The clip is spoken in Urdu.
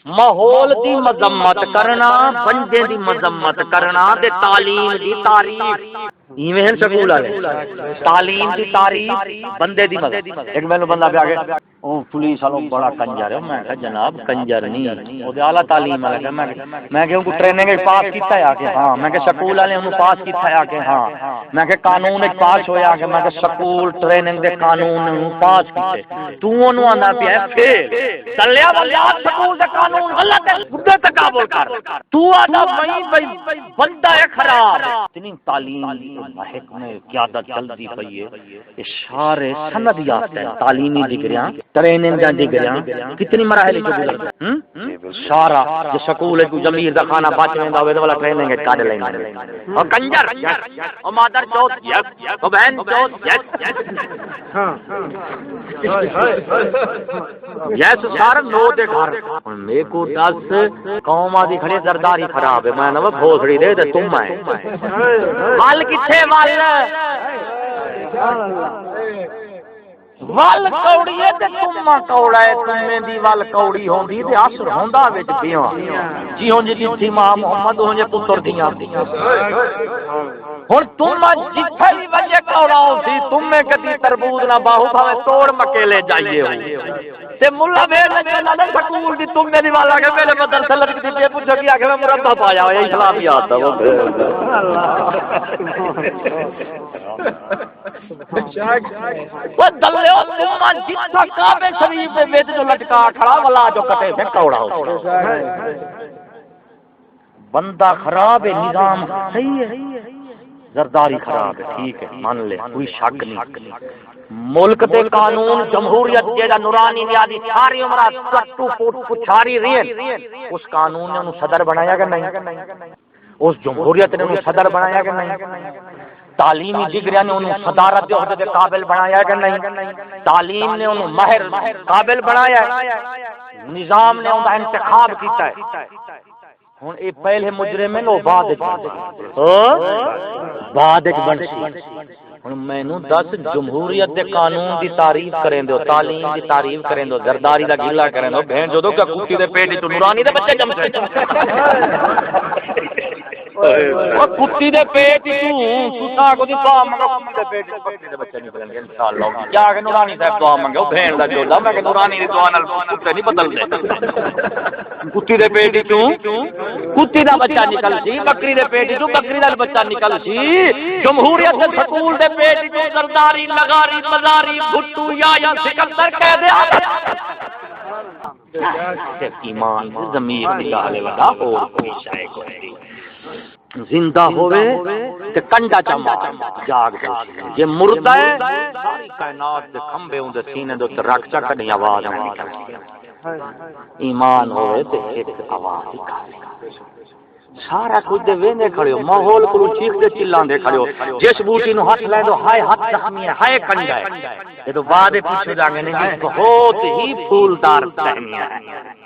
ماحول دی مذمت کرنا، بندے دی مذمت کرنا تے تعلیم دی تعریف ایویں ہیں سکول والے، تعلیم دی تعریف بندے دی مذمت۔ ایک مینوں بندہ پہ آ کے او پولیس والو بڑا کنجر ہے، میں کہا جناب کنجر نہیں او دے اعلی تعلیم والا ہے، میں کہ ان کو ٹریننگ پاس کیتا ہے آ کے ہاں، میں کہ سکول والے انہوں پاس کیتا ہے آ کے ہاں، میں کہ قانون پاس ہویا کہ میں کہ سکول ٹریننگ دے قانون انہوں پاس کیتے، تو انہوں آندا پیا ہے فیل چلیا بندہ سکول دے قانون غلط ہے خودے تقابل کر، تو آندا بھائی بندہ ہے خراب۔ اتنی تعلیم مہک میں قیادت چلتی پئی ہے، اشارے سند یافتہ ہیں، تعلیمی ڈگریاں ٹریننگ دا ڈگریاں کتنی مراحل چ گزرتے ہیں، سارا جو سکول ہے کوئی ضمیر دا کھانا بچ ویندا ہوے تے والا ٹریننگ کڈ لیندے او کنجر او مادر چوت او بہن چوت یس سارا نو دے گھر ہن میرے کو دس قوم دی کھڑے زرداری خراب ہے، میں نہ بھوسڑی دے تے تم ہے وال کتھے وال کوڑی ہے تے تما کوڑا ہے، تمے دی ول کوڑی ہوندی تے اثر ہوندا وچ بیواں جی ہن جی تھی ماں محمد ہن جے پتر دیاں ہن تم جتھے بھی وجہ کوڑا ہوندی تمے کدی تربوز نہ باہو بھاوے توڑ مکیلے جائیے ہو تے مولا ویر نہ سکول دی تمے دی والا کہ میرے مدرسے لگ دی تے پوچھ گیا کہ میں مربع پایا ہوا اسلامیات دا وہ دلے تم جتھا کعبے شریف دے وچ جو لٹکا کھڑا ولا جو کٹے تے کوڑا ہو بندہ خراب ہے، نظام صحیح ہے، زرداری خراب ہے، ٹھیک ہے مان لے کوئی شک نہیں، ملک دے قانون جمہوریت جیڑا نورانی نیادی ساری عمرہ سٹو فوٹ پچھاری رہن اس قانون نے انہوں صدر بنایا کہ نہیں، اس جمہوریت نے انہوں صدر بنایا کہ نہیں، تعلیمی ڈگریاں نے انہوں صدارت دے عہدے قابل بنایا کہ نہیں، تعلیم نے انہوں ماہر قابل بنایا ہے، نظام نے انہوں انتخاب کیتا ہے۔ ہن اے پہلے مجرم ہے نو بعد ایک بنسی ہن مینوں دس جمہوریت دے قانون دی تعریف کریں دو، تعلیم دی تعریف کریں دو، زرداری دا گلا کریں دو، بہن جو دو کیا کتی دے پیٹ تو نورانی دے بچے جمتے کتی دے پیٹ تو ستا کو دی دعا منگو کتی دے پیٹ بکری دے بچے نہیں بدلیں گے انشاءاللہ جا کے نورانی صاحب دعا منگو بہن دا چولا میں کہ نورانی دی دعا نال کتے نہیں بدل دے کتی دے پیٹ تو کتی دا بچہ نکل سی، بکری دے پیٹ تو بکری دا بچہ نکل سی، جمہوریت دے سکول دے پیٹ تو زرداری لگاری مزاری بھٹو یا سکندر کہہ دے ایمان ضمیر نکالے ودا اور کوئی شے کوئی زندہ ہوئے تے کنڈا چما جاگ جے مردہ ہے ساری کائنات دے کھمبے ہوں دے سینے دے تے رکھ چا کڈی آواز نکلتی ایمان ہوئے تے ایک آواز نکالے سارا کچھ دے ویندے کھڑے ہو، ماحول کو چیخ دے چلاں دے کھڑے ہو، جس بوٹی نو ہاتھ لے دو ہائے ہاتھ زخمی ہے ہائے کنڈا ہے، یہ تو بعد پوچھو جانے نہیں بہت ہی پھولدار ٹہنیاں ہے۔